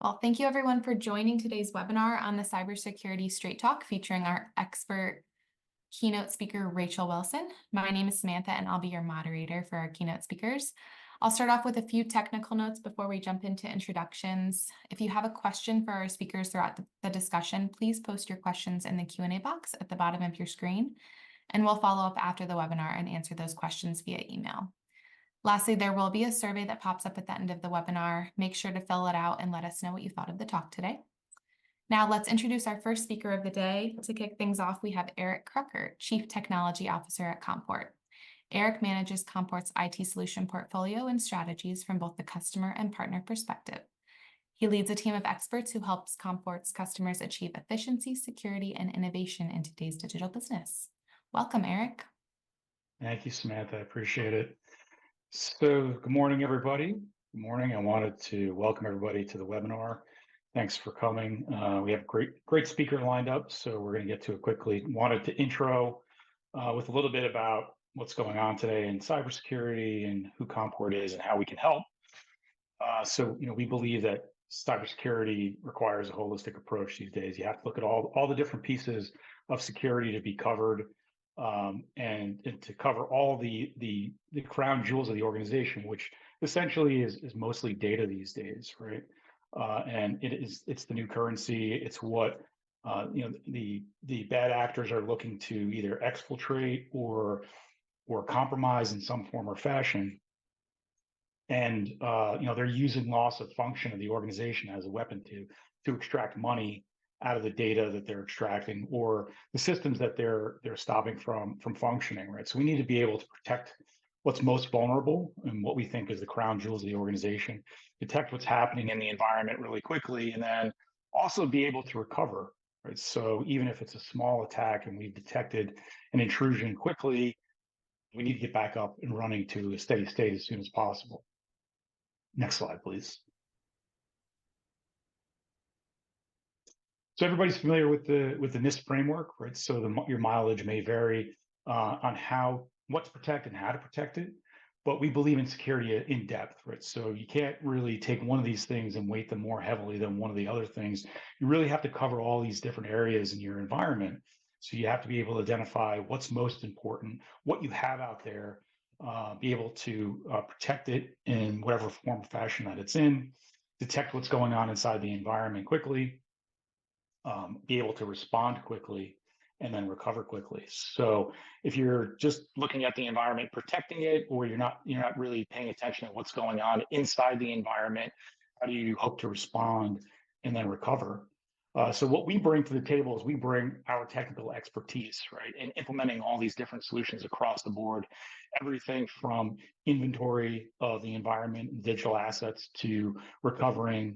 Well, thank you everyone for joining today's webinar on the Cybersecurity Straight Talk featuring our expert keynote speaker, Rachel Wilson. My name is Samantha and I'll be your moderator for our keynote speakers. I'll start off with a few technical notes before we jump into introductions. If you have a question for our speakers throughout the discussion, please post your questions in the Q&A box at the bottom of your screen, and we'll follow up after the webinar and answer those questions via email. Lastly, there will be a survey that pops up at the end of the webinar. Make sure to fill it out and let us know what you thought of the talk today. Now let's introduce our first speaker of the day. To kick things off, we have Eric Krucker, Chief Technology Officer at Comport. Eric manages Comport's IT solution portfolio and strategies from both the customer and partner perspective. He leads a team of experts who helps Comport's customers achieve efficiency, security, and innovation in today's digital business. Welcome, Eric. Thank you, Samantha. I appreciate it. So good morning, everybody. Good morning. I wanted to welcome everybody to the webinar. Thanks for coming. We have a great speaker lined up, so we're going to get to it quickly. Wanted to intro with a little bit about what's going on today in cybersecurity and who Comport is and how we can help. We believe that cybersecurity requires a holistic approach these days. You have to look at all the different pieces of security to be covered. And to cover all the crown jewels of the organization, which essentially is mostly data these days, right? And it's the new currency. It's what the bad actors are looking to either exfiltrate or compromise in some form or fashion. And they're using loss of function of the organization as a weapon to extract money out of the data that they're extracting or the systems that they're stopping from functioning, right? So we need to be able to protect what's most vulnerable and what we think is the crown jewels of the organization, detect what's happening in the environment really quickly, and then also be able to recover, right? So even if it's a small attack and we've detected an intrusion quickly, we need to get back up and running to a steady state as soon as possible. Next slide, please. So everybody's familiar with the NIST framework, right? So your mileage may vary on what to protect and how to protect it, but we believe in security in depth, right? So you can't really take one of these things and weight them more heavily than one of the other things. You really have to cover all these different areas in your environment. So you have to be able to identify what's most important, what you have out there, be able to protect it in whatever form or fashion that it's in, detect what's going on inside the environment quickly, be able to respond quickly, and then recover quickly. So if you're just looking at the environment, protecting it, or you're not really paying attention to what's going on inside the environment, how do you hope to respond and then recover? So what we bring to the table is we bring our technical expertise, right, in implementing all these different solutions across the board, everything from inventory of the environment and digital assets to recovering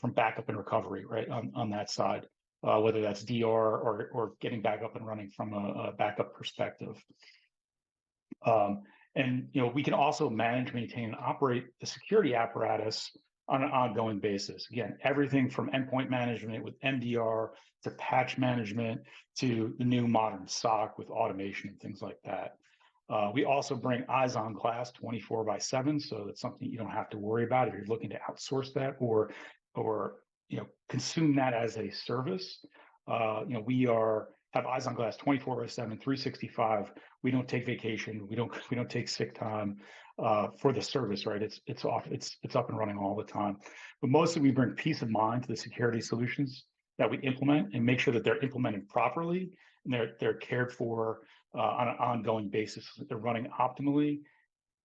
from backup and recovery, right, on that side, whether that's DR or getting back up and running from a backup perspective. We can also manage, maintain, and operate the security apparatus on an ongoing basis. Again, everything from endpoint management with MDR to patch management to the new modern SOC with automation and things like that. We also bring eyes on glass 24/7, so that's something you don't have to worry about if you're looking to outsource that or consume that as a service. We have eyes on glass 24/7, 365. We don't take vacation. We don't take sick time for the service, right? It's up and running all the time. But mostly we bring peace of mind to the security solutions that we implement and make sure that they're implemented properly and they're cared for on an ongoing basis. They're running optimally.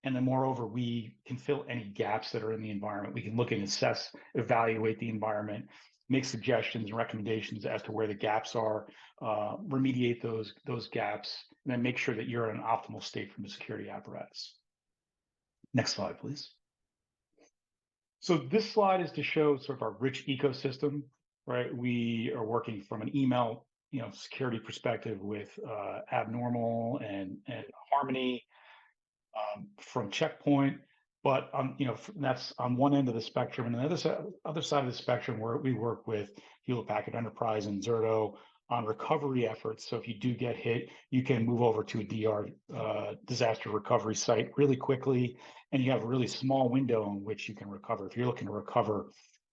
And then moreover, we can fill any gaps that are in the environment. We can look and assess, evaluate the environment, make suggestions and recommendations as to where the gaps are, remediate those gaps, and then make sure that you're in an optimal state from the security apparatus. Next slide, please. So this slide is to show sort of our rich ecosystem, right? We are working from an email, security perspective with Abnormal and Harmony, from Checkpoint, but that's on one end of the spectrum, and the other side of the spectrum where we work with Hewlett Packard Enterprise and Zerto on recovery efforts. So if you do get hit, you can move over to a DR disaster recovery site really quickly, and you have a really small window in which you can recover. If you're looking to recover,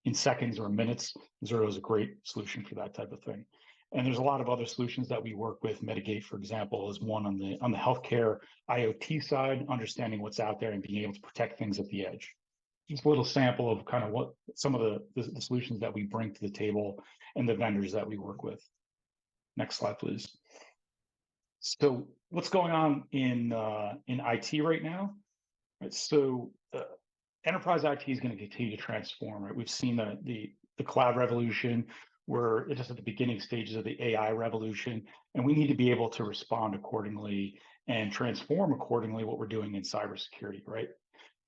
in seconds or minutes. Zero is a great solution for that type of thing. And there's a lot of other solutions that we work with. Mitigate, for example, is one on the healthcare IoT side, understanding what's out there and being able to protect things at the edge. Just a little sample of kind of what some of the solutions that we bring to the table and the vendors that we work with. Next slide, please. So what's going on in IT right now? Right, so enterprise IT is going to continue to transform. Right, we've seen the cloud revolution. We're just at the beginning stages of the AI revolution, and we need to be able to respond accordingly and transform accordingly what we're doing in cybersecurity. Right,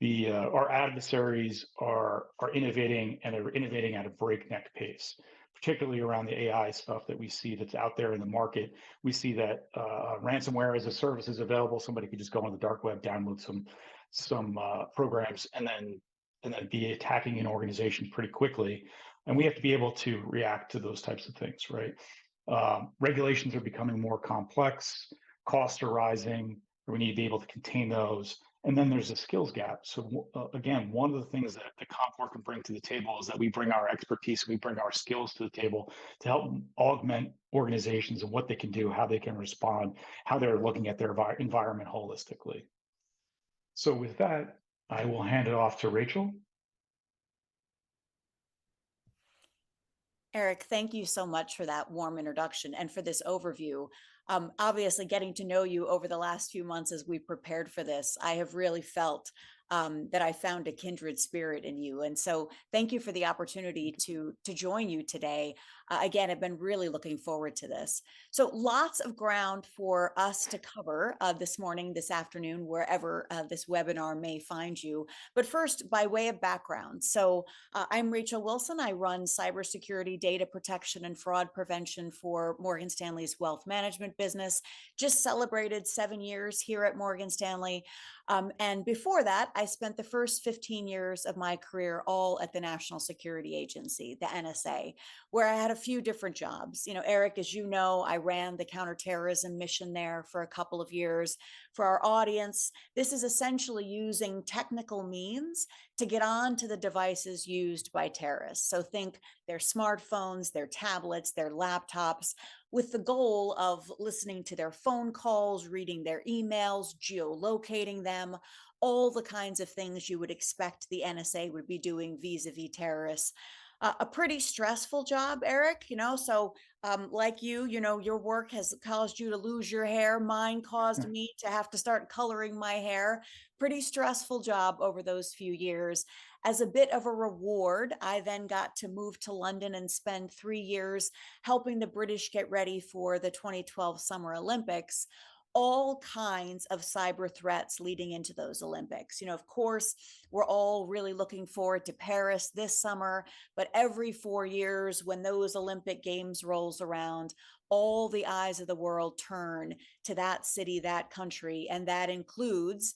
our adversaries are innovating, and they're innovating at a breakneck pace, particularly around the AI stuff that we see that's out there in the market. We see that ransomware as a service is available. Somebody could just go on the dark web, download some programs, and then be attacking an organization pretty quickly. And we have to be able to react to those types of things, right? Regulations are becoming more complex, costs are rising, we need to be able to contain those. And then there's a skills gap. So again, one of the things that the CompWork can bring to the table is that we bring our expertise, we bring our skills to the table to help augment organizations and what they can do, how they can respond, how they're looking at their environment holistically. So with that, I will hand it off to Rachel. Eric, thank you so much for that warm introduction and for this overview. Obviously, getting to know you over the last few months as we prepared for this, I have really felt that I found a kindred spirit in you. And so thank you for the opportunity to join you today. Again, I've been really looking forward to this. So lots of ground for us to cover this morning, this afternoon, wherever this webinar may find you. But first, by way of background. So I'm Rachel Wilson. I run cybersecurity, data protection, and fraud prevention for Morgan Stanley's wealth management business. Just celebrated 7 years here at Morgan Stanley. And before that, I spent the first 15 years of my career all at the National Security Agency, the NSA, where I had a few different jobs. You know, Eric, as you know, I ran the counterterrorism mission there for a couple of years. For our audience, this is essentially using technical means to get on to the devices used by terrorists. So think their smartphones, their tablets, their laptops, with the goal of listening to their phone calls, reading their emails, geolocating them, all the kinds of things you would expect the NSA would be doing vis-a-vis terrorists. A pretty stressful job, Eric, you know, so like you know, your work has caused you to lose your hair. Mine caused me to have to start coloring my hair. Pretty stressful job over those few years. As a bit of a reward, I then got to move to London and spend 3 years helping the British get ready for the 2012 Summer Olympics. All kinds of cyber threats leading into those Olympics. You know, of course, we're all really looking forward to Paris this summer, but every 4 years when those Olympic Games rolls around, all the eyes of the world turn to that city, that country, and that includes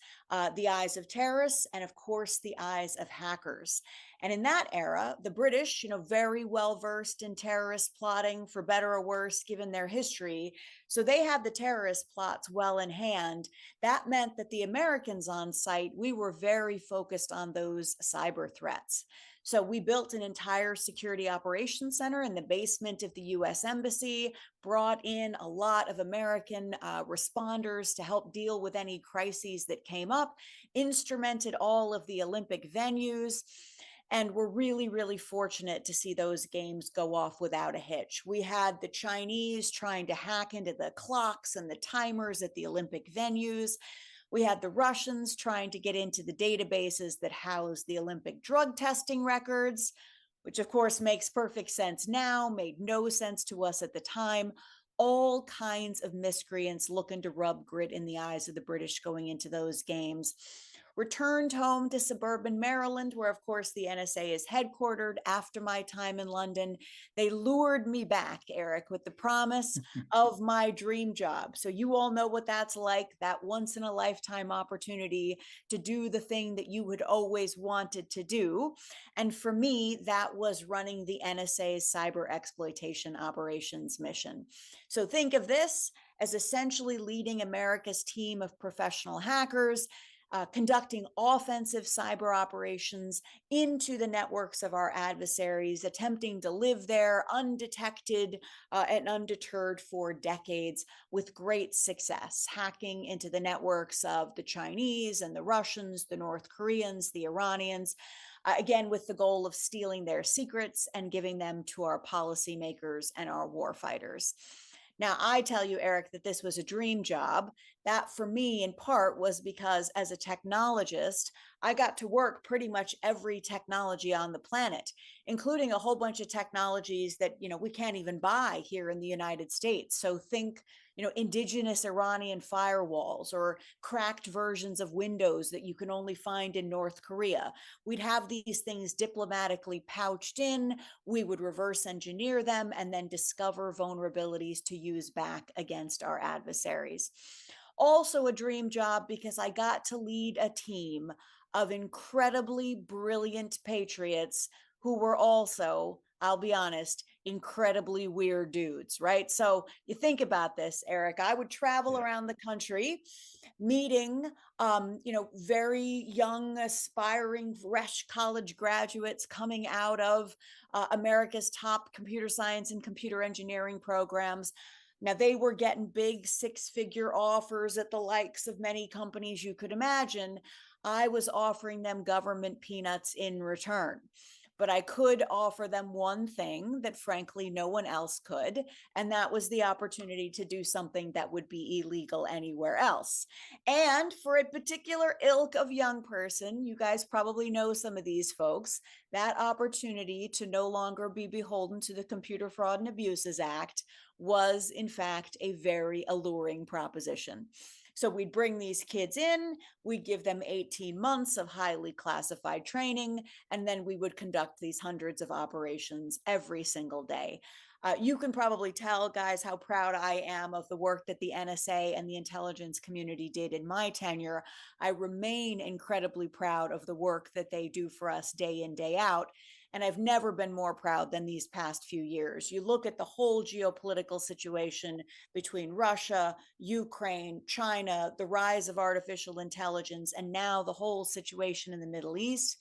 the eyes of terrorists and, of course, the eyes of hackers. And in that era, the British, you know, very well versed in terrorist plotting, for better or worse, given their history. So they had the terrorist plots well in hand. That meant that the Americans on site, we were very focused on those cyber threats. So we built an entire security operations center in the basement of the US Embassy, brought in a lot of American responders to help deal with any crises that came up, instrumented all of the Olympic venues. And we're really, really fortunate to see those games go off without a hitch. We had the Chinese trying to hack into the clocks and the timers at the Olympic venues. We had the Russians trying to get into the databases that house the Olympic drug testing records, which of course makes perfect sense now, made no sense to us at the time. All kinds of miscreants looking to rub grit in the eyes of the British going into those games. Returned home to suburban Maryland, where, of course, the NSA is headquartered after my time in London. They lured me back, Eric, with the promise of my dream job. So you all know what that's like, that once-in-a-lifetime opportunity to do the thing that you had always wanted to do. And for me, that was running the NSA's cyber exploitation operations mission. So think of this as essentially leading America's team of professional hackers conducting offensive cyber operations into the networks of our adversaries, attempting to live there undetected and undeterred for decades with great success, hacking into the networks of the Chinese and the Russians, the North Koreans, the Iranians, again, with the goal of stealing their secrets and giving them to our policymakers and our warfighters. Now, I tell you, Eric, that this was a dream job. That for me, in part, was because as a technologist, I got to work pretty much every technology on the planet, including a whole bunch of technologies that, we can't even buy here in the United States. So think, indigenous Iranian firewalls or cracked versions of Windows that you can only find in North Korea. We'd have these things diplomatically pouched in. We would reverse engineer them and then discover vulnerabilities to use back against our adversaries. Also a dream job because I got to lead a team of incredibly brilliant patriots who were also, I'll be honest, incredibly weird dudes, right? So you think about this, Eric, I would travel around the country meeting, very young, aspiring, fresh college graduates coming out of America's top computer science and computer engineering programs. Now, they were getting big six-figure offers at the likes of many companies you could imagine. I was offering them government peanuts in return. But I could offer them one thing that, frankly, no one else could, and that was the opportunity to do something that would be illegal anywhere else. And for a particular ilk of young person, you guys probably know some of these folks, that opportunity to no longer be beholden to the Computer Fraud and Abuses Act was, in fact, a very alluring proposition. So we'd bring these kids in, we'd give them 18 months of highly classified training, and then we would conduct these hundreds of operations every single day. You can probably tell, guys, how proud I am of the work that the NSA and the intelligence community did in my tenure. I remain incredibly proud of the work that they do for us day in, day out. And I've never been more proud than these past few years. You look at the whole geopolitical situation between Russia, Ukraine, China, the rise of artificial intelligence, and now the whole situation in the Middle East.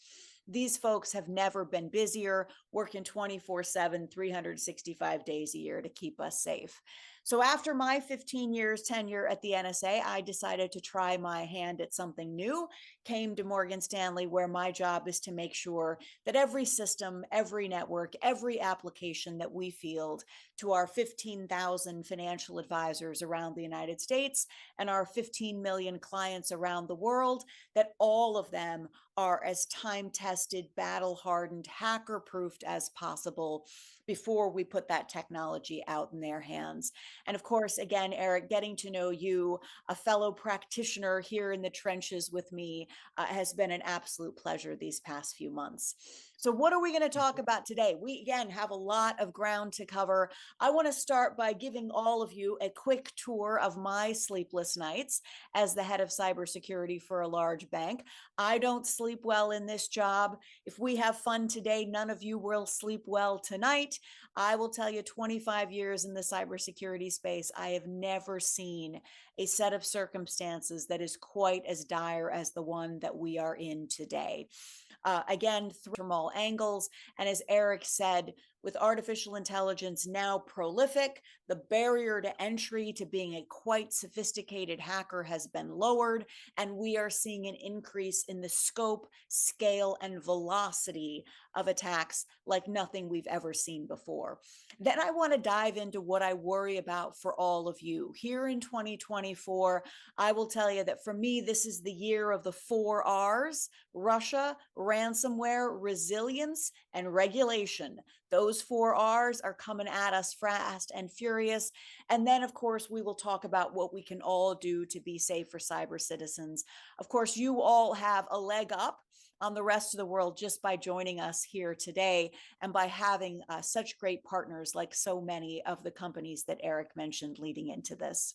These folks have never been busier, working 24/7, 365 days a year to keep us safe. So after my 15 years tenure at the NSA, I decided to try my hand at something new, came to Morgan Stanley, where my job is to make sure that every system, every network, every application that we field to our 15,000 financial advisors around the United States and our 15 million clients around the world, that all of them are as time-tested, battle-hardened, hacker-proofed as possible before we put that technology out in their hands. And of course, again, Eric, getting to know you, a fellow practitioner here in the trenches with me, has been an absolute pleasure these past few months. So what are we going to talk about today? We, again, have a lot of ground to cover. I want to start by giving all of you a quick tour of my sleepless nights as the head of cybersecurity for a large bank. I don't sleep well in this job. If we have fun today, none of you will sleep well tonight. I will tell you, 25 years in the cybersecurity space, I have never seen a set of circumstances that is quite as dire as the one that we are in today. Again, from all angles. And as Eric said, with artificial intelligence now prolific, the barrier to entry to being a quite sophisticated hacker has been lowered, and we are seeing an increase in the scope, scale, and velocity of attacks like nothing we've ever seen before. Then I want to dive into what I worry about for all of you. Here in 2024, I will tell you that for me, this is the year of the 4 R's: Russia, ransomware, resilience, and regulation. Those 4 R's are coming at us fast and furious. And then, of course, we will talk about what we can all do to be safe for cyber citizens. Of course, you all have a leg up on the rest of the world just by joining us here today and by having such great partners like so many of the companies that Eric mentioned leading into this.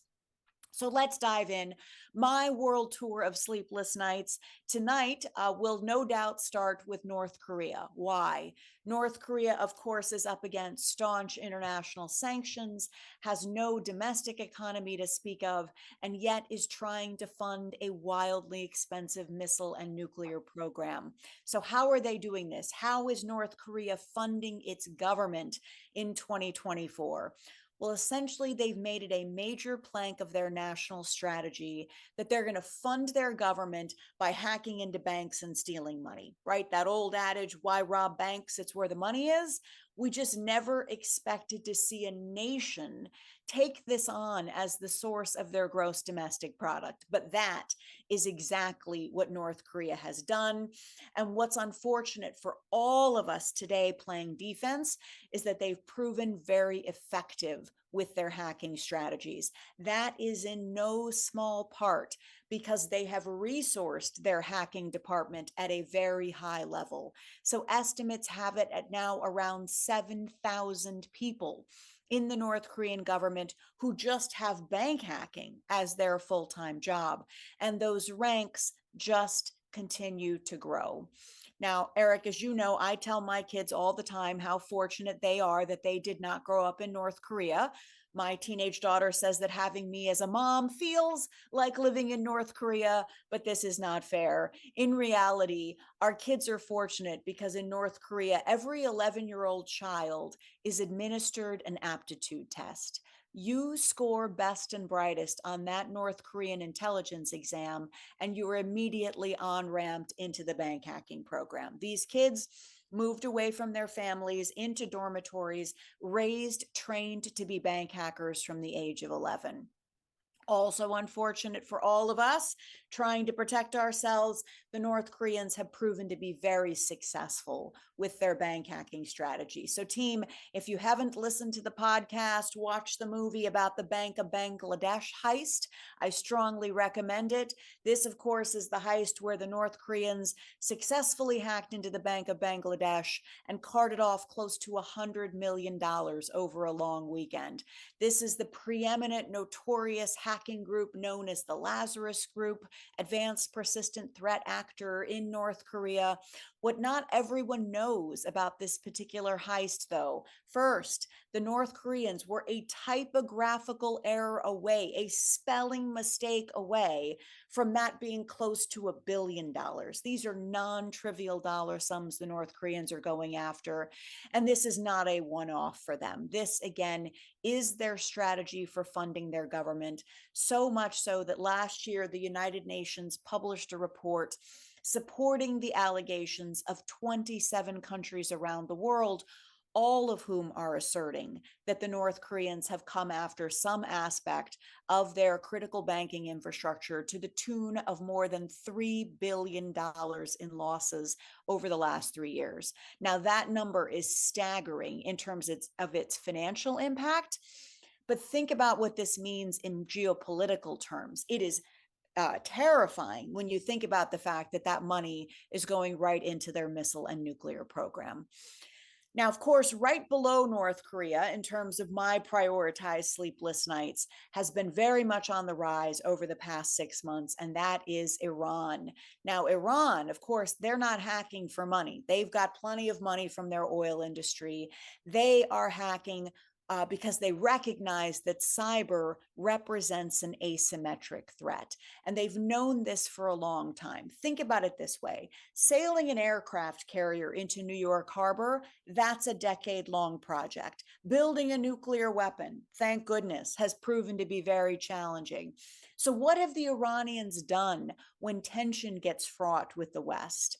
So let's dive in. My world tour of sleepless nights tonight will no doubt start with North Korea. Why? North Korea, of course, is up against staunch international sanctions, has no domestic economy to speak of, and yet is trying to fund a wildly expensive missile and nuclear program. So how are they doing this? How is North Korea funding its government in 2024? Well, essentially, they've made it a major plank of their national strategy that they're going to fund their government by hacking into banks and stealing money, right? That old adage, why rob banks? It's where the money is. We just never expected to see a nation take this on as the source of their gross domestic product. But that is exactly what North Korea has done. And what's unfortunate for all of us today playing defense is that they've proven very effective with their hacking strategies. That is in no small part because they have resourced their hacking department at a very high level. So estimates have it at now around 7,000 people in the North Korean government who just have bank hacking as their full-time job. And those ranks just continue to grow. Now, Eric, as you know, I tell my kids all the time how fortunate they are that they did not grow up in North Korea. My teenage daughter says that having me as a mom feels like living in North Korea, but this is not fair. In reality, our kids are fortunate because in North Korea, every 11-year-old child is administered an aptitude test. You score best and brightest on that North Korean intelligence exam, and you are immediately on-ramped into the bank hacking program. These kids moved away from their families into dormitories, raised, trained to be bank hackers from the age of 11. Also unfortunate for all of us trying to protect ourselves, the North Koreans have proven to be very successful with their bank hacking strategy. So team, if you haven't listened to the podcast, watch the movie about the Bank of Bangladesh heist, I strongly recommend it. This, of course, is the heist where the North Koreans successfully hacked into the Bank of Bangladesh and carted off close to $100 million over a long weekend. This is the preeminent, notorious hacking group known as the Lazarus Group, advanced persistent threat actor in North Korea. What not everyone knows about this particular heist, though, first, the North Koreans were a typographical error away, a spelling mistake away from that being close to $1 billion. These are non-trivial dollar sums the North Koreans are going after, and this is not a one-off for them. This, again, is their strategy for funding their government, so much so that last year the United Nations published a report supporting the allegations of 27 countries around the world, all of whom are asserting that the North Koreans have come after some aspect of their critical banking infrastructure to the tune of more than $3 billion in losses over the last 3 years. Now, that number is staggering in terms of its financial impact, but think about what this means in geopolitical terms. It is terrifying when you think about the fact that that money is going right into their missile and nuclear program. Now, of course, right below North Korea, in terms of my prioritized sleepless nights, has been very much on the rise over the past 6 months, and that is Iran. Now, Iran, of course, they're not hacking for money. They've got plenty of money from their oil industry. They are hacking because they recognize that cyber represents an asymmetric threat. And they've known this for a long time. Think about it this way. Sailing an aircraft carrier into New York Harbor, that's a decade-long project. Building a nuclear weapon, thank goodness, has proven to be very challenging. So what have the Iranians done when tension gets fraught with the West?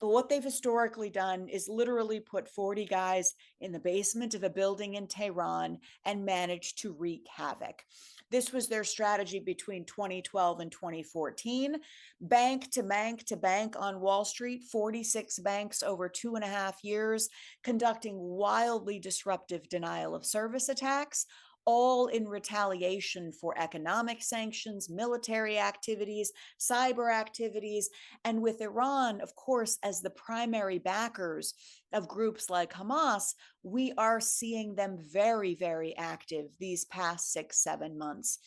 But what they've historically done is literally put 40 guys in the basement of a building in Tehran and managed to wreak havoc. This was their strategy between 2012 and 2014. Bank to bank to bank on Wall Street, 46 banks over 2.5 years, conducting wildly disruptive denial of service attacks, all in retaliation for economic sanctions, military activities, cyber activities, and with Iran, of course, as the primary backers of groups like Hamas, we are seeing them very, very active these past 6-7 months.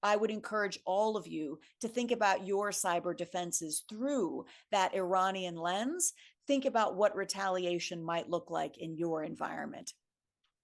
I would encourage all of you to think about your cyber defenses through that Iranian lens. Think about what retaliation might look like in your environment.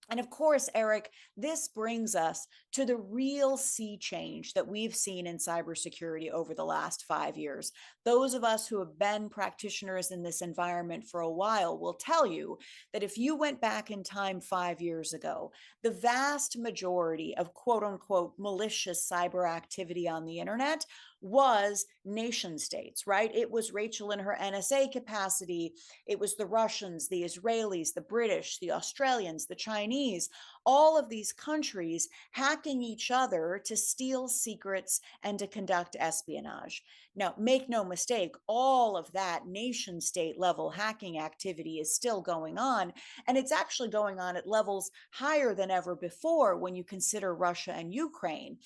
And of course, Eric, this brings us to the real sea change that we've seen in cybersecurity over the last 5 years. Those of us who have been practitioners in this environment for a while will tell you that if you went back in time 5 years ago, the vast majority of quote unquote malicious cyber activity on the internet was nation states, right? It was Rachel in her NSA capacity. It was the Russians, the Israelis, the British, the Australians, the Chinese, all of these countries hacking each other to steal secrets and to conduct espionage. Now, make no mistake, all of that nation state level hacking activity is still going on. And it's actually going on at levels higher than ever before when you consider Russia and Ukraine.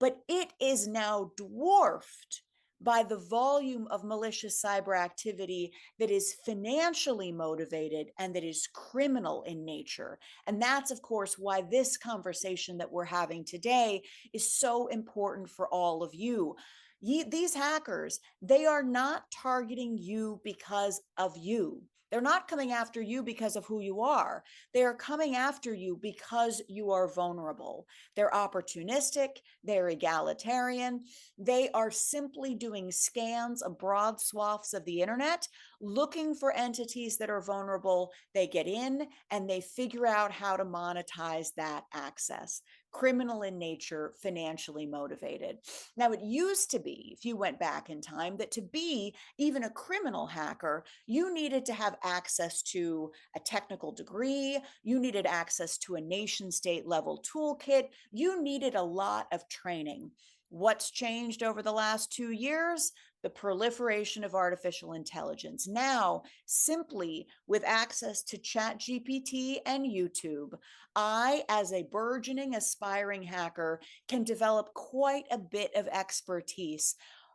But it is now dwarfed by the volume of malicious cyber activity that is financially motivated and that is criminal in nature. And that's, of course, why this conversation that we're having today is so important for all of you. These hackers, they are not targeting you because of you. They're not coming after you because of who you are. They are coming after you because you are vulnerable. They're opportunistic, they're egalitarian. They are simply doing scans of broad swaths of the internet, looking for entities that are vulnerable. They get in and they figure out how to monetize that access. Criminal in nature, financially motivated. Now, it used to be, if you went back in time, that to be even a criminal hacker, you needed to have access to a technical degree, you needed access to a nation state level toolkit, you needed a lot of training. What's changed over the last 2 years? The proliferation of artificial intelligence. Now, simply with access to ChatGPT and YouTube, I, as a burgeoning, aspiring hacker, can develop quite a bit of expertise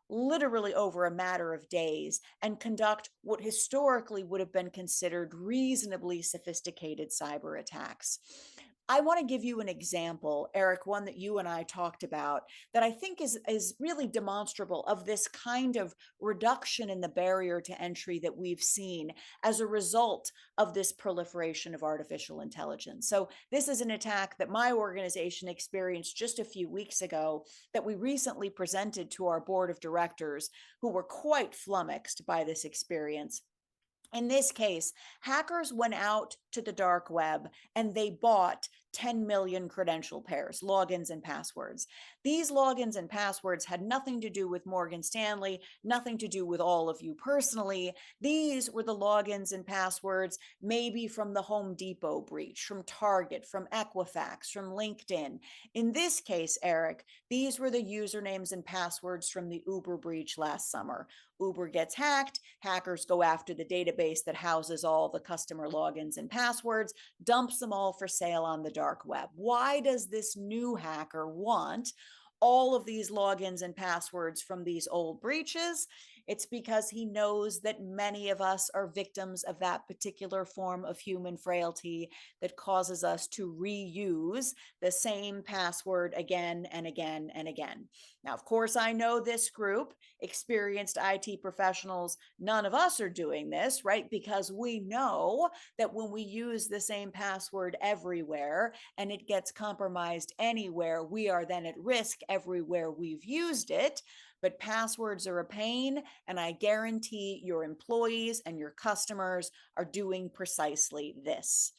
literally over a matter of days and conduct what historically would have been considered reasonably sophisticated cyber attacks. I want to give you an example, Eric, one that you and I talked about that I think is really demonstrable of this kind of reduction in the barrier to entry that we've seen as a result of this proliferation of artificial intelligence. So this is an attack that my organization experienced just a few weeks ago that we recently presented to our board of directors, who were quite flummoxed by this experience. In this case, hackers went out to the dark web and they bought 10 million credential pairs, logins and passwords. These logins and passwords had nothing to do with Morgan Stanley, nothing to do with all of you personally. These were the logins and passwords, maybe from the Home Depot breach, from Target, from Equifax, from LinkedIn. In this case, Eric, these were the usernames and passwords from the Uber breach last summer. Uber gets hacked, hackers go after the database that houses all the customer logins and passwords, dumps them all for sale on the dark web. Why does this new hacker want all of these logins and passwords from these old breaches? It's because he knows that many of us are victims of that particular form of human frailty that causes us to reuse the same password again and again and again. Now, of course, I know this group, experienced IT professionals, none of us are doing this, right? Because we know that when we use the same password everywhere and it gets compromised anywhere, we are then at risk everywhere we've used it. But passwords are a pain, and I guarantee your employees and your customers are doing precisely this.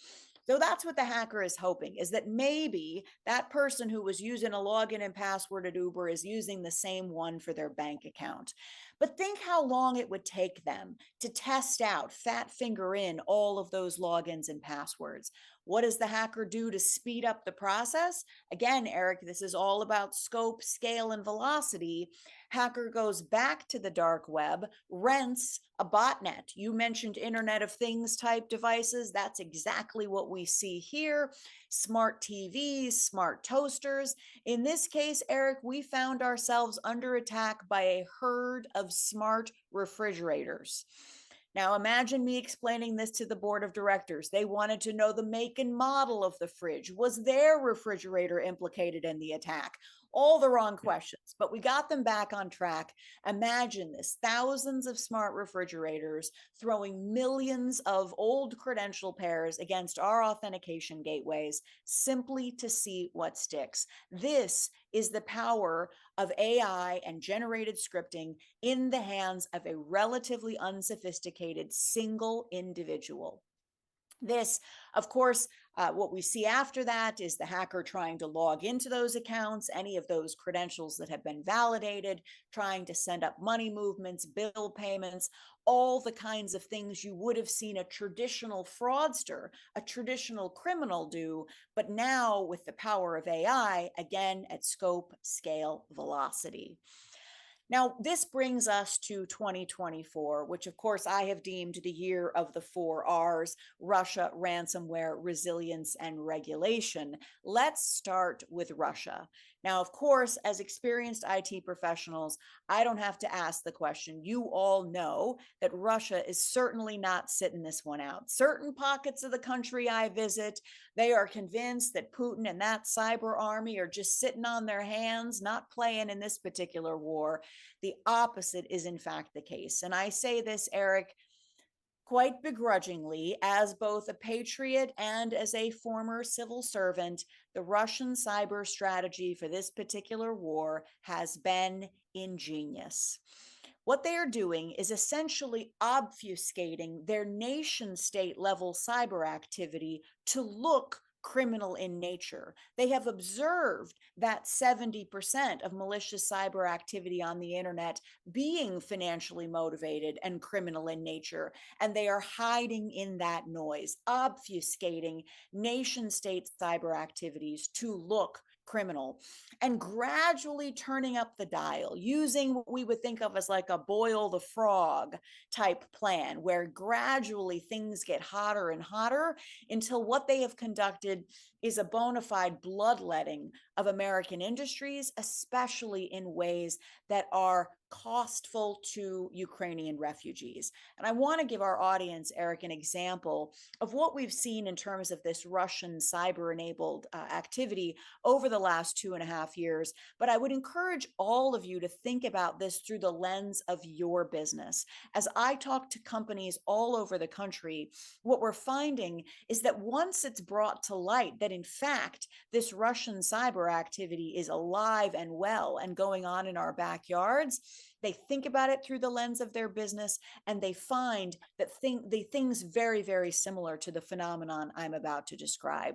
So that's what the hacker is hoping, is that maybe that person who was using a login and password at Uber is using the same one for their bank account. But think how long it would take them to test out, fat finger in all of those logins and passwords. What does the hacker do to speed up the process? Again, Eric, this is all about scope, scale, and velocity. Hacker goes back to the dark web, rents a botnet. You mentioned Internet of Things type devices. That's exactly what we see here. Smart TVs, smart toasters. In this case, Eric, we found ourselves under attack by a herd of smart refrigerators. Now, imagine me explaining this to the board of directors. They wanted to know the make and model of the fridge. Was their refrigerator implicated in the attack? all the wrong questions, but we got them back on track. Imagine this, thousands of smart refrigerators throwing millions of old credential pairs against our authentication gateways simply to see what sticks. This is the power of AI and generated scripting in the hands of a relatively unsophisticated single individual. This, of course, what we see after that is the hacker trying to log into those accounts, any of those credentials that have been validated, trying to send up money movements, bill payments, all the kinds of things you would have seen a traditional fraudster, a traditional criminal do, but now with the power of AI, again, at scope, scale, velocity. Now, this brings us to 2024, which of course I have deemed the year of the 4 Rs: Russia, ransomware, resilience, and regulation. Let's start with Russia. Now, of course, as experienced IT professionals, I don't have to ask the question. You all know that Russia is certainly not sitting this one out. Certain pockets of the country I visit, they are convinced that Putin and that cyber army are just sitting on their hands, not playing in this particular war. The opposite is in fact the case. And I say this, Eric, quite begrudgingly, as both a patriot and as a former civil servant. The Russian cyber strategy for this particular war has been ingenious. What they are doing is essentially obfuscating their nation state level cyber activity to look criminal in nature. They have observed that 70% of malicious cyber activity on the internet being financially motivated and criminal in nature, and they are hiding in that noise, obfuscating nation state cyber activities to look criminal, and gradually turning up the dial using what we would think of as like a boil the frog type plan, where gradually things get hotter and hotter until what they have conducted is a bona fide bloodletting of American industries, especially in ways that are costful to Ukrainian refugees. And I want to give our audience, Eric, an example of what we've seen in terms of this Russian cyber-enabled activity over the last 2.5 years. But I would encourage all of you to think about this through the lens of your business. As I talk to companies all over the country, what we're finding is that once it's brought to light that in fact this Russian cyber activity is alive and well and going on in our backyards, they think about it through the lens of their business, and they find that things very, very similar to the phenomenon I'm about to describe.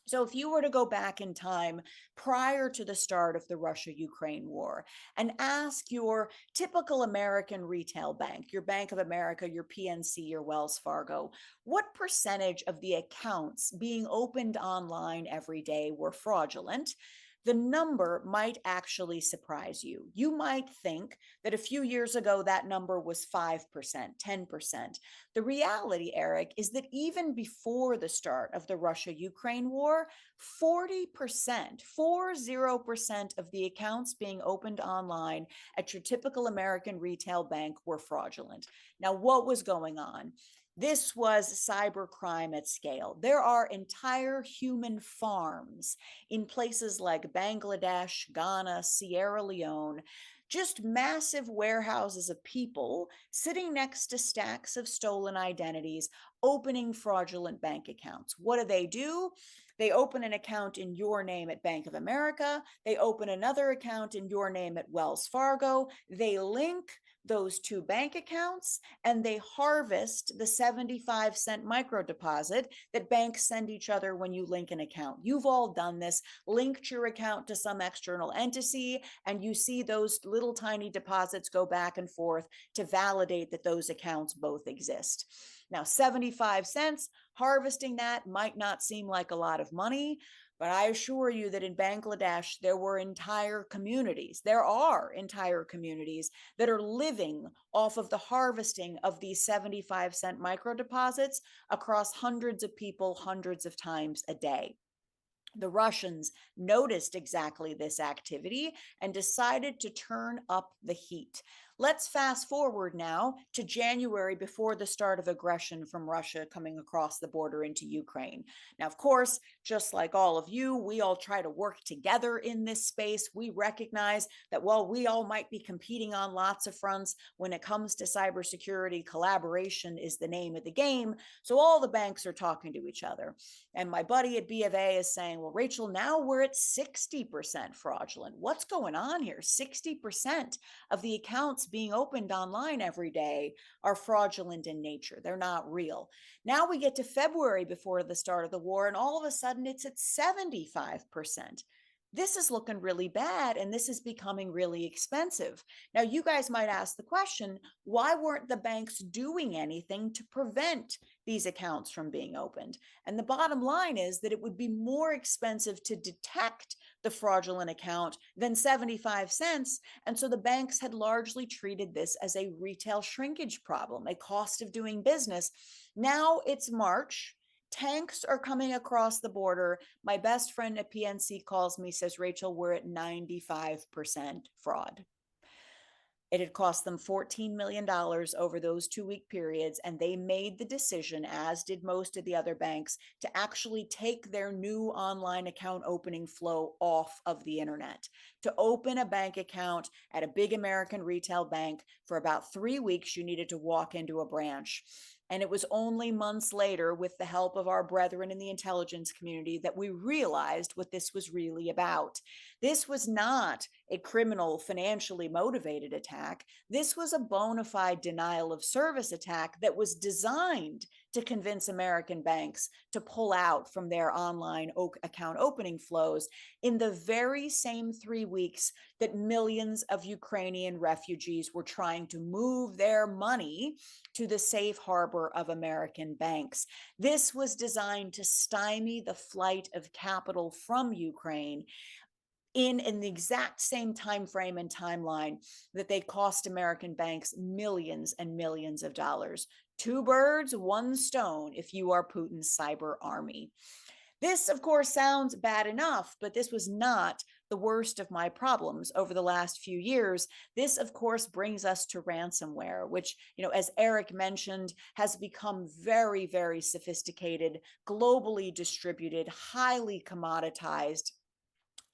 So if you were to go back in time prior to the start of the Russia-Ukraine war and ask your typical American retail bank, your Bank of America, your PNC, your Wells Fargo, what percentage of the accounts being opened online every day were fraudulent, the number might actually surprise you. You might think that a few years ago that number was 5%, 10%. The reality, Eric, is that even before the start of the Russia-Ukraine war, 40% of the accounts being opened online at your typical American retail bank were fraudulent. Now, what was going on? This was cybercrime at scale. There are entire human farms in places like Bangladesh, Ghana, Sierra Leone, just massive warehouses of people sitting next to stacks of stolen identities, opening fraudulent bank accounts. What do? They open an account in your name at Bank of America. They open another account in your name at Wells Fargo. They link those two bank accounts and they harvest the 75-cent micro deposit that banks send each other when you link an account. You've all done this, linked your account to some external entity, and you see those little tiny deposits go back and forth to validate that those accounts both exist. Now, 75 cents, harvesting that might not seem like a lot of money, but I assure you that in Bangladesh, there are entire communities that are living off of the harvesting of these 75-cent micro deposits across hundreds of people, hundreds of times a day. The Russians noticed exactly this activity and decided to turn up the heat. Let's fast forward now to January before the start of aggression from Russia coming across the border into Ukraine. Now, of course, just like all of you, we all try to work together in this space. We recognize that while we all might be competing on lots of fronts, when it comes to cybersecurity, collaboration is the name of the game. So all the banks are talking to each other. And my buddy at B of A is saying, well, Rachel, now we're at 60% fraudulent. What's going on here? 60% of the accounts being opened online every day are fraudulent in nature. They're not real. Now we get to February before the start of the war, and all of a sudden it's at 75%. This is looking really bad, and this is becoming really expensive. Now, you guys might ask the question, why weren't the banks doing anything to prevent these accounts from being opened? And the bottom line is that it would be more expensive to detect the fraudulent account than 75 cents. And so the banks had largely treated this as a retail shrinkage problem, a cost of doing business. Now it's March. Tanks are coming across the border. My best friend at PNC calls me, says, Rachel, we're at 95% fraud. It had cost them $14 million over those 2-week periods, and they made the decision, as did most of the other banks, to actually take their new online account opening flow off of the internet. To open a bank account at a big American retail bank for about 3 weeks, you needed to walk into a branch. And it was only months later, with the help of our brethren in the intelligence community, that we realized what this was really about. This was not a criminal, financially motivated attack. This was a bona fide denial of service attack that was designed to convince American banks to pull out from their online account opening flows in the very same 3 weeks that millions of Ukrainian refugees were trying to move their money to the safe harbor of American banks. This was designed to stymie the flight of capital from Ukraine in the exact same time frame and timeline that they cost American banks millions and millions of dollars. 2 birds, 1 stone, if you are Putin's cyber army. This, of course, sounds bad enough, but this was not the worst of my problems over the last few years. This, of course, brings us to ransomware, which, as Eric mentioned, has become very, very sophisticated, globally distributed, highly commoditized.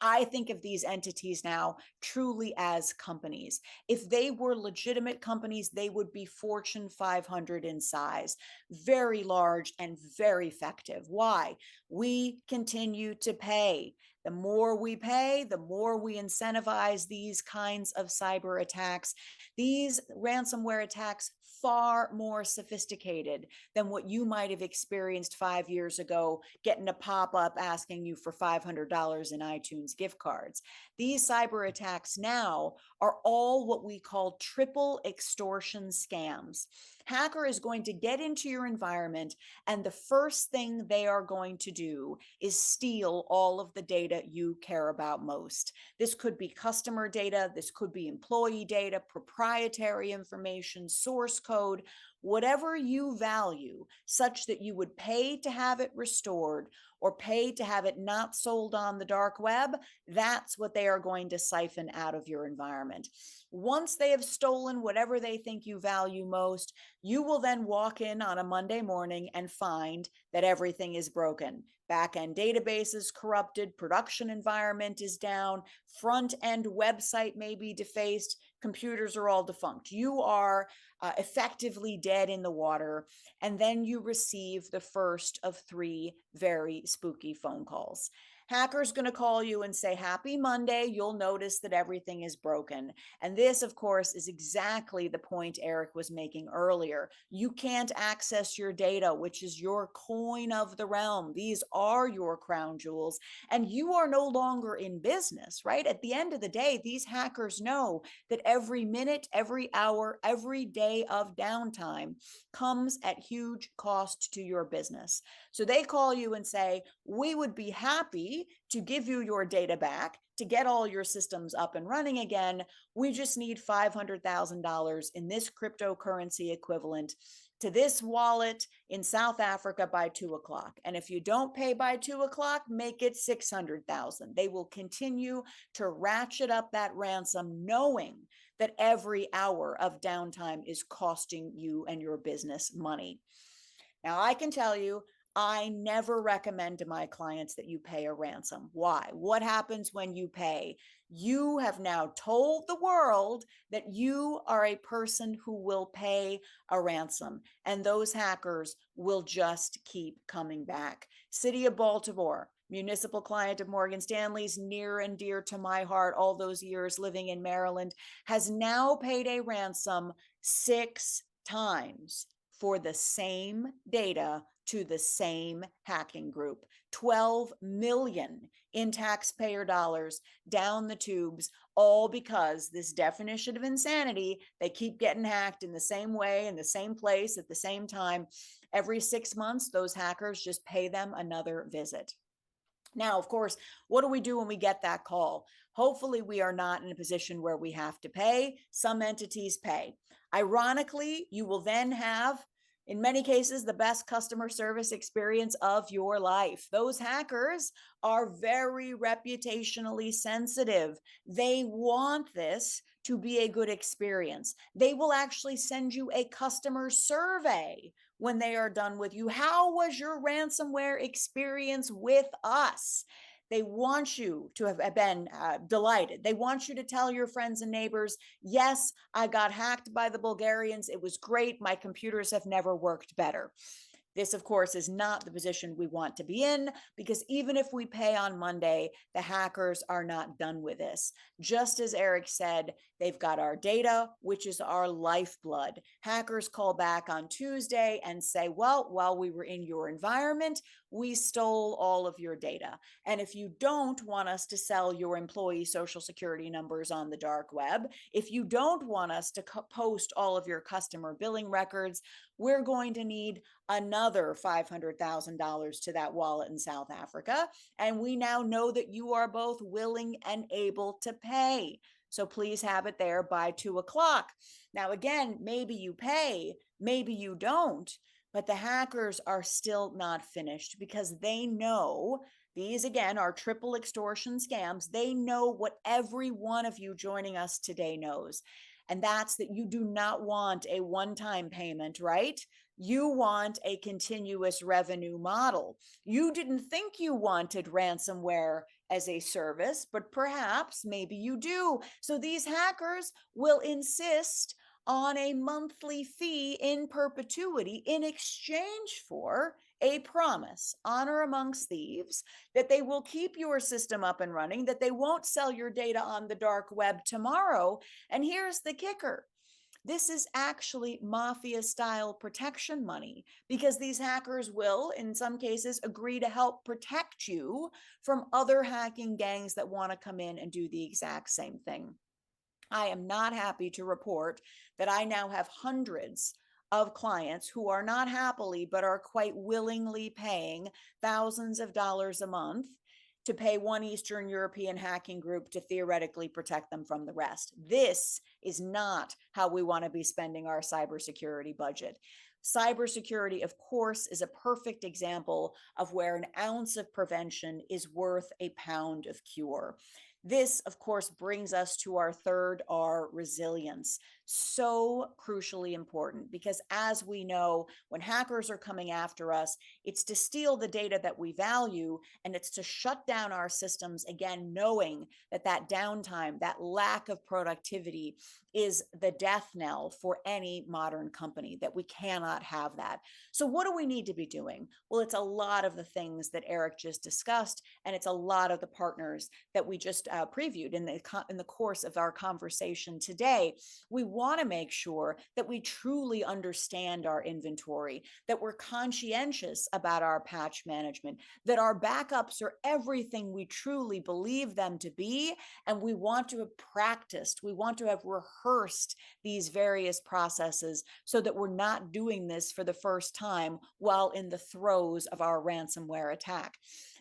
I think of these entities now truly as companies. If they were legitimate companies, they would be Fortune 500 in size, very large and very effective. Why? We continue to pay. The more we pay, the more we incentivize these kinds of cyber attacks. These ransomware attacks far more sophisticated than what you might have experienced 5 years ago, getting a pop-up asking you for $500 in iTunes gift cards. These cyber attacks now are all what we call triple extortion scams. Hacker is going to get into your environment, and the first thing they are going to do is steal all of the data you care about most. This could be customer data, this could be employee data, proprietary information, source code, whatever you value, such that you would pay to have it restored or pay to have it not sold on the dark web. That's what they are going to siphon out of your environment. Once they have stolen whatever they think you value most, you will then walk in on a Monday morning and find that everything is broken. Back-end database is corrupted, production environment is down, front-end website may be defaced, computers are all defunct. You are effectively dead in the water, and then you receive the first of 3 very spooky phone calls. Hacker's going to call you and say, happy Monday. You'll notice that everything is broken. And this, of course, is exactly the point Eric was making earlier. You can't access your data, which is your coin of the realm. These are your crown jewels, and you are no longer in business, right? At the end of the day, these hackers know that every minute, every hour, every day of downtime comes at huge cost to your business. So they call you and say, we would be happy to give you your data back, to get all your systems up and running again. We just need $500,000 in this cryptocurrency equivalent to this wallet in South Africa by 2 o'clock. And if you don't pay by 2 o'clock, make it 600,000. They will continue to ratchet up that ransom, knowing that every hour of downtime is costing you and your business money. Now, I can tell you, I never recommend to my clients that you pay a ransom. Why? What happens when you pay? You have now told the world that you are a person who will pay a ransom, and those hackers will just keep coming back. City of Baltimore, municipal client of Morgan Stanley's, near and dear to my heart, all those years living in Maryland, has now paid a ransom 6 times for the same data to the same hacking group. 12 million in taxpayer dollars down the tubes, all because this definition of insanity, they keep getting hacked in the same way, in the same place, at the same time. Every 6 months, those hackers just pay them another visit. Now, of course, what do we do when we get that call? Hopefully, we are not in a position where we have to pay. Some entities pay. Ironically, you will then have, in many cases, the best customer service experience of your life. Those hackers are very reputationally sensitive. They want this to be a good experience. They will actually send you a customer survey when they are done with you. How was your ransomware experience with us? They want you to have been delighted. They want you to tell your friends and neighbors, yes, I got hacked by the Bulgarians. It was great. My computers have never worked better. This, of course, is not the position we want to be in, because even if we pay on Monday, the hackers are not done with this. Just as Eric said, they've got our data, which is our lifeblood. Hackers call back on Tuesday and say, well, while we were in your environment, we stole all of your data. And if you don't want us to sell your employee social security numbers on the dark web, if you don't want us to post all of your customer billing records, we're going to need another $500,000 to that wallet in South Africa. And we now know that you are both willing and able to pay. So please have it there by 2 o'clock. Now, again, maybe you pay, maybe you don't, but the hackers are still not finished, because they know these, again, are triple extortion scams. They know what every one of you joining us today knows. And that's that you do not want a one-time payment, right? You want a continuous revenue model. You didn't think you wanted ransomware as a service, but perhaps maybe you do. So these hackers will insist on a monthly fee in perpetuity in exchange for a promise, honor amongst thieves, that they will keep your system up and running, that they won't sell your data on the dark web tomorrow. And here's the kicker. This is actually mafia-style protection money, because these hackers will, in some cases, agree to help protect you from other hacking gangs that want to come in and do the exact same thing. I am not happy to report that I now have hundreds of clients who are not happily, but are quite willingly paying thousands of dollars a month to pay one Eastern European hacking group to theoretically protect them from the rest. This is not how we want to be spending our cybersecurity budget. Cybersecurity, of course, is a perfect example of where an ounce of prevention is worth a pound of cure. This, of course, brings us to our third R, resilience. So crucially important, because as we know, when hackers are coming after us, it's to steal the data that we value, and it's to shut down our systems, again, knowing that that downtime, that lack of productivity is the death knell for any modern company, that we cannot have that. So what do we need to be doing? Well, it's a lot of the things that Eric just discussed, and it's a lot of the partners that we just previewed in the course of our conversation today. We want to make sure that we truly understand our inventory, that we're conscientious about our patch management, that our backups are everything we truly believe them to be, and we want to have practiced, we want to have rehearsed these various processes so that we're not doing this for the first time while in the throes of our ransomware attack.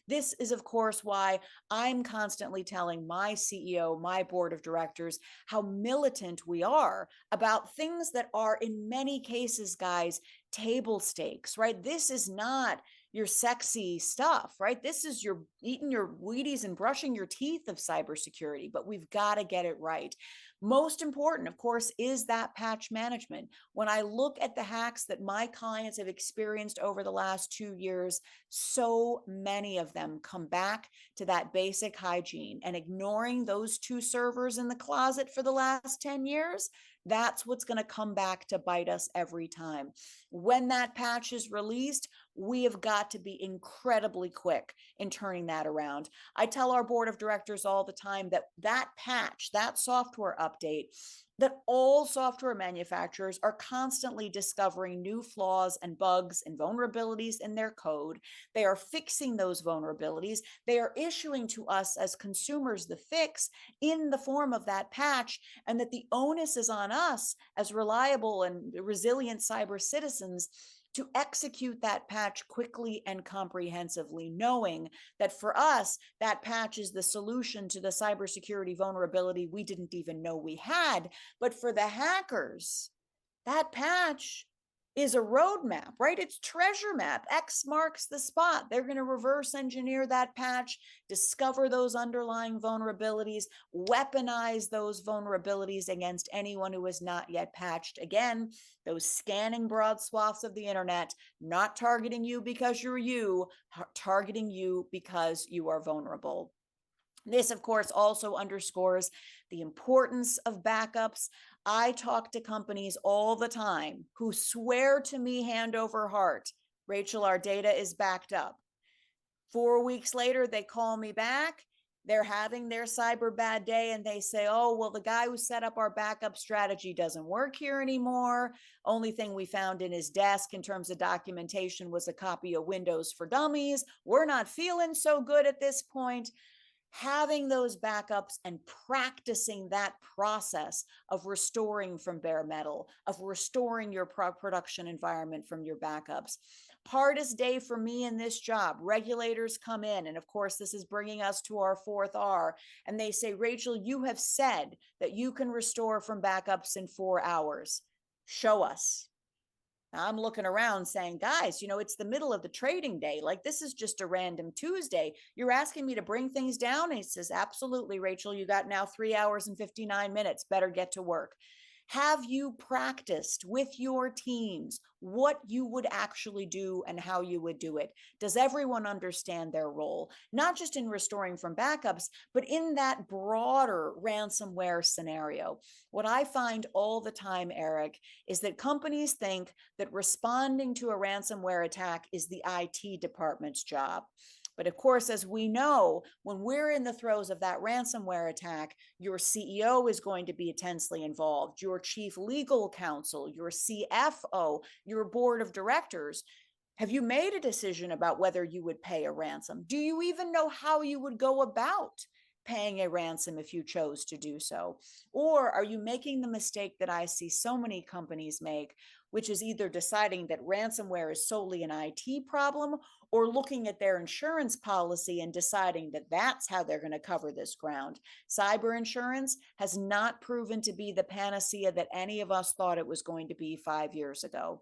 This is, of course, why I'm constantly telling my CEO, my board of directors, how militant we are about things that are, in many cases, guys, table stakes, right? This is not your sexy stuff, right? This is your eating your Wheaties and brushing your teeth of cybersecurity, but we've got to get it right. Most important, of course, is that patch management. When I look at the hacks that my clients have experienced over the last 2 years, so many of them come back to that basic hygiene, and ignoring those 2 servers in the closet for the last 10 years, that's what's going to come back to bite us every time. When that patch is released, we have got to be incredibly quick in turning that around. I tell our board of directors all the time that that patch, that software update, that all software manufacturers are constantly discovering new flaws and bugs and vulnerabilities in their code. They are fixing those vulnerabilities. They are issuing to us as consumers the fix in the form of that patch, and that the onus is on us as reliable and resilient cyber citizens to execute that patch quickly and comprehensively, knowing that for us, that patch is the solution to the cybersecurity vulnerability we didn't even know we had. But for the hackers, that patch is a roadmap, right? It's treasure map. X marks the spot. They're going to reverse engineer that patch, discover those underlying vulnerabilities, weaponize those vulnerabilities against anyone who is not yet patched. Again, those scanning broad swaths of the internet, not targeting you because you're you, targeting you because you are vulnerable. This, of course, also underscores the importance of backups. I talk to companies all the time who swear to me hand over heart, Rachel, our data is backed up. 4 weeks later, they call me back. They're having their cyber bad day and they say, oh, well, the guy who set up our backup strategy doesn't work here anymore. Only thing we found in his desk in terms of documentation was a copy of Windows for Dummies. We're not feeling so good at this point. Having those backups and practicing that process of restoring from bare metal, of restoring your production environment from your backups. Hardest day for me in this job. Regulators come in, and of course, this is bringing us to our 4th R, and they say, Rachel, you have said that you can restore from backups in 4 hours. Show us. Now I'm looking around saying, guys, it's the middle of the trading day. Like, this is just a random Tuesday. You're asking me to bring things down? And he says, absolutely, Rachel, you got now 3 hours and 59 minutes. Better get to work. Have you practiced with your teams what you would actually do and how you would do it? Does everyone understand their role? Not just in restoring from backups, but in that broader ransomware scenario. What I find all the time, Eric, is that companies think that responding to a ransomware attack is the IT department's job. But of course, as we know, when we're in the throes of that ransomware attack, your CEO is going to be intensely involved, your chief legal counsel, your CFO, your board of directors. Have you made a decision about whether you would pay a ransom? Do you even know how you would go about paying a ransom if you chose to do so? Or are you making the mistake that I see so many companies make, which is either deciding that ransomware is solely an IT problem, or looking at their insurance policy and deciding that that's how they're going to cover this ground? Cyber insurance has not proven to be the panacea that any of us thought it was going to be 5 years ago.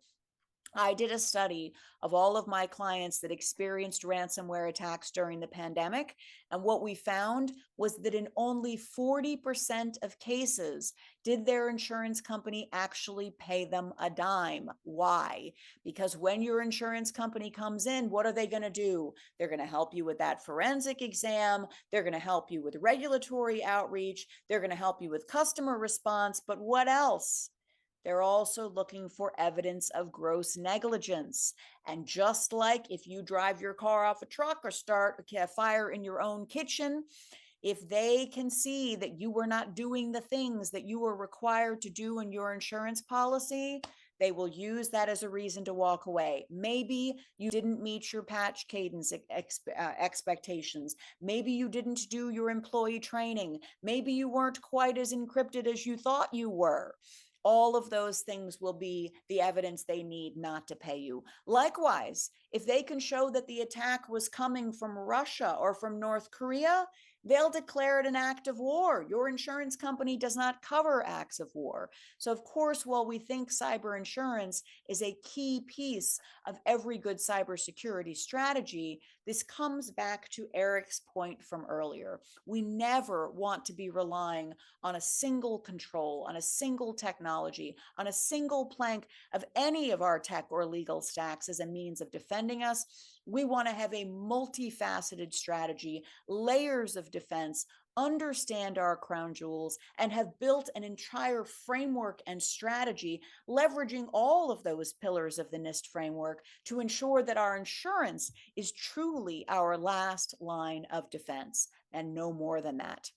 I did a study of all of my clients that experienced ransomware attacks during the pandemic. And what we found was that in only 40% of cases did their insurance company actually pay them a dime. Why? Because when your insurance company comes in, what are they going to do? They're going to help you with that forensic exam. They're going to help you with regulatory outreach. They're going to help you with customer response. But what else? They're also looking for evidence of gross negligence. And just like if you drive your car off a truck or start a fire in your own kitchen, if they can see that you were not doing the things that you were required to do in your insurance policy, they will use that as a reason to walk away. Maybe you didn't meet your patch cadence expectations. Maybe you didn't do your employee training. Maybe you weren't quite as encrypted as you thought you were. All of those things will be the evidence they need not to pay you. Likewise, if they can show that the attack was coming from Russia or from North Korea, they'll declare it an act of war. Your insurance company does not cover acts of war. So of course, while we think cyber insurance is a key piece of every good cybersecurity strategy, this comes back to Eric's point from earlier. We never want to be relying on a single control, on a single technology, on a single plank of any of our tech or legal stacks as a means of defending us. We want to have a multifaceted strategy, layers of defense, understand our crown jewels, and have built an entire framework and strategy leveraging all of those pillars of the NIST framework to ensure that our insurance is truly our last line of defense and no more than that.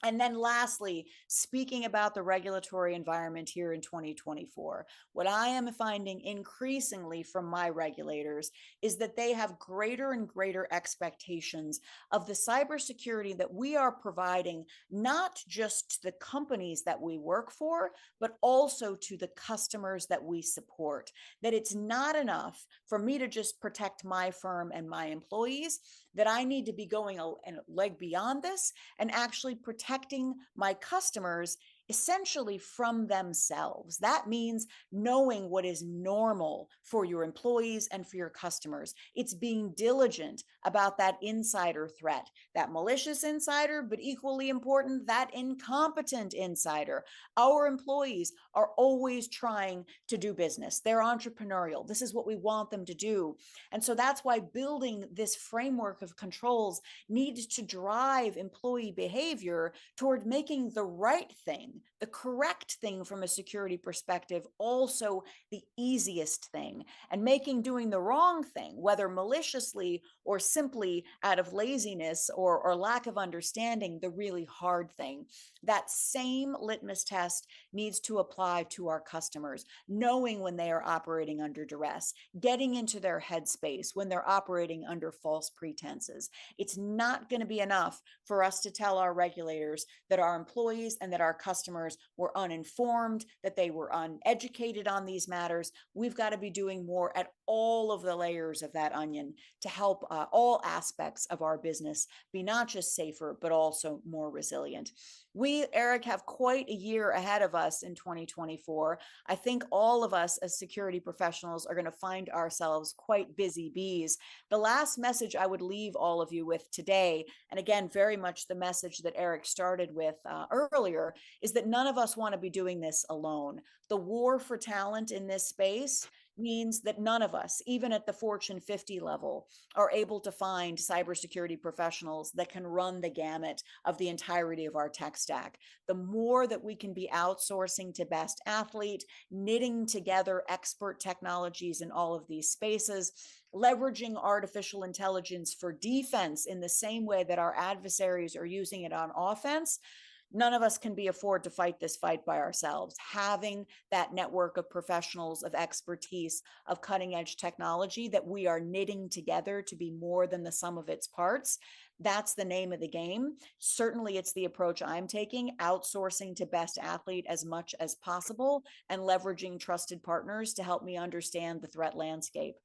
And then lastly, speaking about the regulatory environment here in 2024, what I am finding increasingly from my regulators is that they have greater and greater expectations of the cybersecurity that we are providing, not just to the companies that we work for, but also to the customers that we support. That it's not enough for me to just protect my firm and my employees, that I need to be going a leg beyond this and actually protecting my customers essentially from themselves. That means knowing what is normal for your employees and for your customers. It's being diligent about that insider threat, that malicious insider, but equally important, that incompetent insider. Our employees are always trying to do business. They're entrepreneurial. This is what we want them to do. And so that's why building this framework of controls needs to drive employee behavior toward making the right thing, the correct thing from a security perspective, also the easiest thing, and making doing the wrong thing, whether maliciously or simply out of laziness or lack of understanding, the really hard thing. That same litmus test needs to apply to our customers, knowing when they are operating under duress, getting into their headspace when they're operating under false pretenses. It's not going to be enough for us to tell our regulators that our employees and that our customers were uninformed, that they were uneducated on these matters. We've got to be doing more at all of the layers of that onion to help all aspects of our business be not just safer, but also more resilient. We, Eric, have quite a year ahead of us in 2024. I think all of us as security professionals are going to find ourselves quite busy bees. The last message I would leave all of you with today, and again, very much the message that Eric started with earlier, is that none of us want to be doing this alone. The war for talent in this space means that none of us, even at the Fortune 50 level, are able to find cybersecurity professionals that can run the gamut of the entirety of our tech stack. The more that we can be outsourcing to best athlete, knitting together expert technologies in all of these spaces, leveraging artificial intelligence for defense in the same way that our adversaries are using it on offense, none of us can afford to fight this fight by ourselves. Having that network of professionals, of expertise, of cutting edge technology that we are knitting together to be more than the sum of its parts, that's the name of the game. Certainly, it's the approach I'm taking, outsourcing to best athlete as much as possible and leveraging trusted partners to help me understand the threat landscape.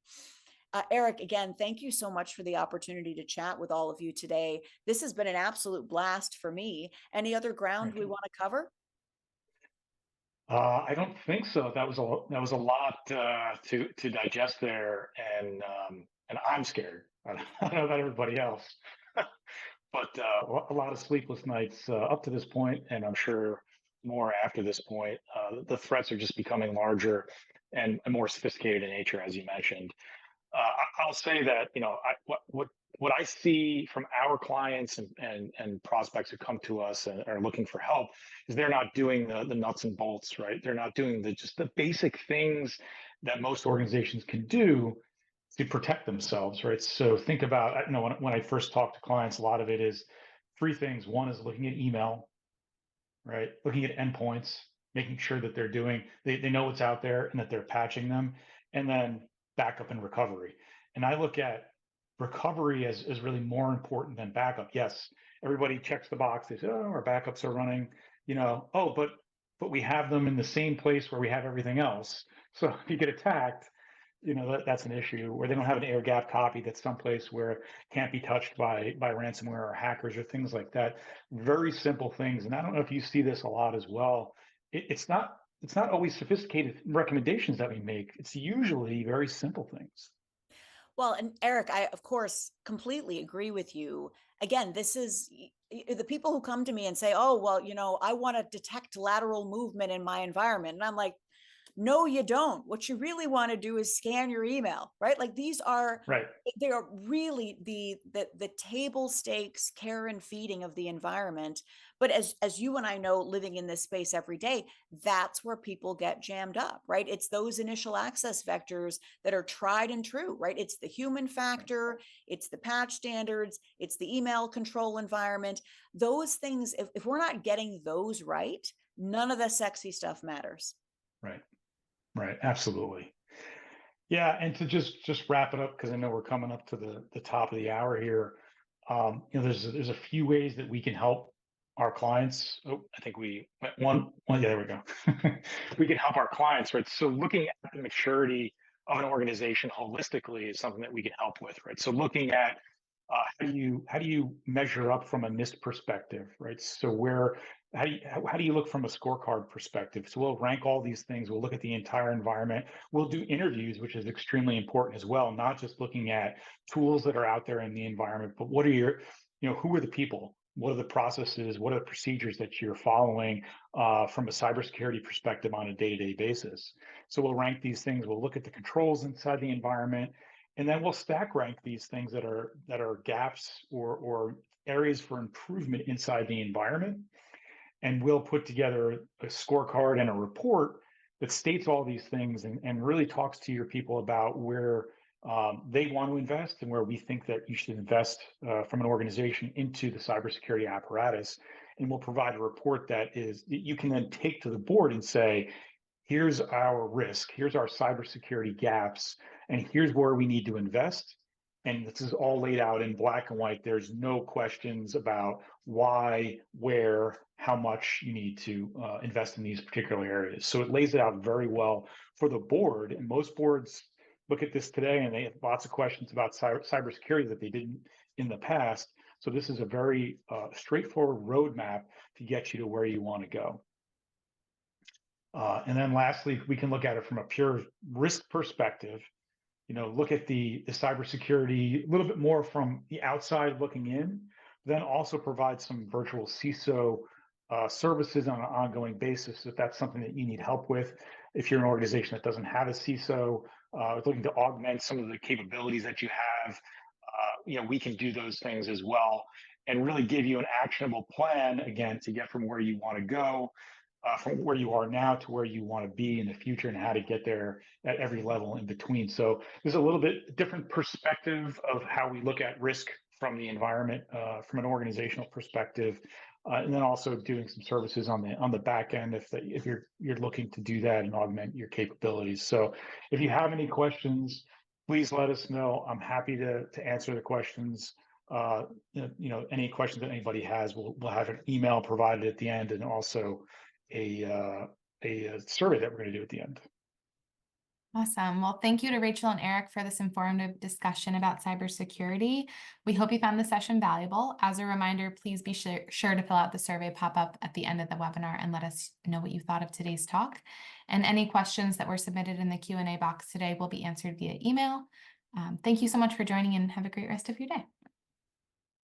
Eric, again, thank you so much for the opportunity to chat with all of you today. This has been an absolute blast for me. Any other ground we want to cover? I don't think so. That was a lot to digest there, and I'm scared. I don't know about everybody else, but a lot of sleepless nights up to this point, and I'm sure more after this point. The threats are just becoming larger and more sophisticated in nature, as you mentioned. I'll say that what I see from our clients and prospects who come to us and are looking for help is they're not doing the nuts and bolts, right? They're not doing just the basic things that most organizations can do to protect themselves, right? So think about, when I first talk to clients, a lot of it is three things. One is looking at email, right? Looking at endpoints, making sure that they know what's out there and that they're patching them, and then backup and recovery. And I look at recovery as really more important than backup. Yes, everybody checks the box. They say, oh, our backups are running, but we have them in the same place where we have everything else. So if you get attacked, that's an issue, where they don't have an air gap copy that's someplace where it can't be touched by ransomware or hackers or things like that. Very simple things. And I don't know if you see this a lot as well. It's not always sophisticated recommendations that we make. It's usually very simple things. Well, and Eric, I, of course, completely agree with you. Again, this is the people who come to me and say, oh, well, I want to detect lateral movement in my environment. And I'm like, no, you don't. What you really want to do is scan your email, right? Like these are, Right. they are really the table stakes care and feeding of the environment. But as you and I know, living in this space every day, that's where people get jammed up, right? It's those initial access vectors that are tried and true, right? It's the human factor, it's the patch standards, it's the email control environment. Those things, if we're not getting those right, none of the sexy stuff matters. Right. Right. Absolutely. Yeah. And to just wrap it up, because I know we're coming up to the top of the hour here. There's a few ways that we can help our clients. Oh, I think we went one. Yeah, there we go. We can help our clients, right? So looking at the maturity of an organization holistically is something that we can help with, right? So looking at how do you measure up from a NIST perspective, right? So how do you look from a scorecard perspective? So we'll rank all these things. We'll look at the entire environment. We'll do interviews, which is extremely important as well, not just looking at tools that are out there in the environment, but what are your, who are the people? What are the processes? What are the procedures that you're following from a cybersecurity perspective on a day-to-day basis? So we'll rank these things. We'll look at the controls inside the environment, and then we'll stack rank these things that are gaps or areas for improvement inside the environment. And we'll put together a scorecard and a report that states all these things and really talks to your people about where they want to invest and where we think that you should invest from an organization into the cybersecurity apparatus. And we'll provide a report that you can then take to the board and say, here's our risk, here's our cybersecurity gaps, and here's where we need to invest. And this is all laid out in black and white. There's no questions about why, where, how much you need to invest in these particular areas. So it lays it out very well for the board. And most boards look at this today and they have lots of questions about cybersecurity that they didn't in the past. So this is a very straightforward roadmap to get you to where you want to go. And then lastly, we can look at it from a pure risk perspective. Look at the cybersecurity a little bit more from the outside looking in, then also provide some virtual CISO services on an ongoing basis if that's something that you need help with. If you're an organization that doesn't have a CISO, looking to augment some of the capabilities that you have, we can do those things as well and really give you an actionable plan, again, to get from where you want to go, from where you are now to where you want to be in the future and how to get there at every level in between. So there's a little bit different perspective of how we look at risk from the environment, from an organizational perspective, and then also doing some services on the back end if you're looking to do that and augment your capabilities. So if you have any questions, please let us know. I'm happy to answer the questions. Any questions that anybody has, we'll have an email provided at the end, and also a survey that we're going to do at the end. Awesome. Well, thank you to Rachel and Eric for this informative discussion about cybersecurity. We hope you found the session valuable. As a reminder, please be sure to fill out the survey pop-up at the end of the webinar and let us know what you thought of today's talk. And any questions that were submitted in the Q&A box today will be answered via email. Thank you so much for joining and have a great rest of your day.